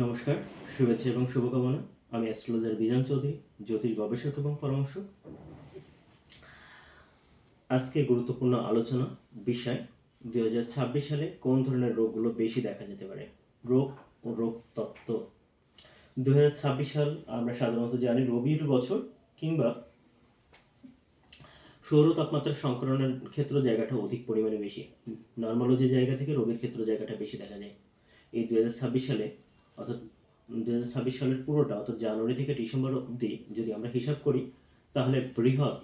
নমস্কার, শুভেচ্ছা এবং শুভকামনা। আমি অ্যাস্ট্রোলজার বিজন চৌধুরী, জ্যোতিষ গবেষক এবং পরামর্শক। আজকে গুরুত্বপূর্ণ আলোচনা বিষয় 2026 সালে কোন ধরনের রোগগুলো বেশি দেখা যেতে পারে। রোগ ও রোগ তত্ত্ব। 2026 সাল আমরা সাধারণত জানি রবির বছর কিংবা সৌর তাপমাত্রার সংক্রমণের ক্ষেত্র জায়গাটা অধিক পরিমাণে বেশি। নর্মালজি জায়গা থেকে রবির ক্ষেত্র জায়গাটা বেশি দেখা যায়। এই 2026 সালে অর্থাৎ 2026 সালের পুরোটা অর্থাৎ জানুয়ারি থেকে ডিসেম্বর অবধি যদি আমরা হিসাব করি, তাহলে বৃহৎ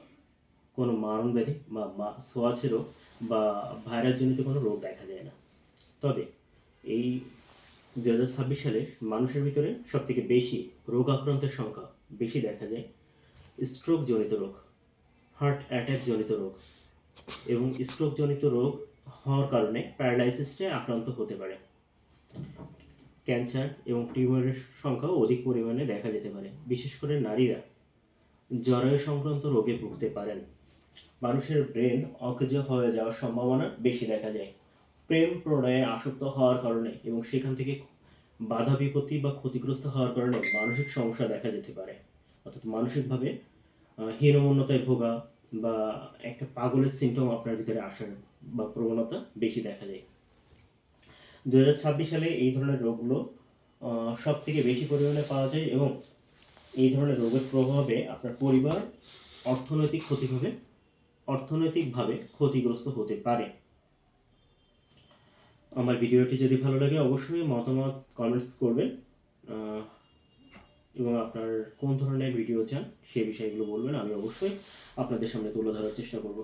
কোনো মারণব্যাধি বা ছোঁয়াচে রোগ বা ভাইরাসজনিত কোনো রোগ দেখা যায় না। তবে এই 2026 সালে মানুষের ভিতরে সবথেকে বেশি রোগ আক্রান্তের সংখ্যা বেশি দেখা যায় স্ট্রোক জনিত রোগ, হার্ট অ্যাটাক জনিত রোগ এবং স্ট্রোক জনিত রোগ হওয়ার কারণে প্যারালাইসিসে আক্রান্ত হতে পারে। ক্যান্সার এবং টিউমারের সংখ্যাও অধিক পরিমাণে দেখা যেতে পারে। বিশেষ করে নারীরা জরায়ু সংক্রান্ত রোগে ভুগতে পারেন। মানুষের ব্রেন অকেজো হয়ে যাওয়ার সম্ভাবনা বেশি দেখা যায় প্রেম প্রণয়ে আসক্ত হওয়ার কারণে, এবং সেখান থেকে বাধা বিপত্তি বা ক্ষতিগ্রস্ত হওয়ার কারণে মানসিক সমস্যা দেখা যেতে পারে। অর্থাৎ মানসিকভাবে হীনমন্যতায় ভোগা বা একটা পাগলের সিমটম আপনার ভিতরে আসার বা প্রবণতা বেশি দেখা যায়। 2026 সালে এই ধরনের রোগগুলো সব থেকে বেশি পরিমাণে পাওয়া যায় এবং এই ধরনের রোগের প্রভাবে আপনার পরিবার অর্থনৈতিকভাবে ক্ষতিগ্রস্ত হতে পারে। আমার ভিডিওটি যদি ভালো লাগে অবশ্যই মতামত কমেন্টস করবেন এবং আপনার কোন ধরনের ভিডিও চান সে বিষয়গুলো বলবেন। আমি অবশ্যই আপনাদের সামনে তুলে ধরার চেষ্টা করব।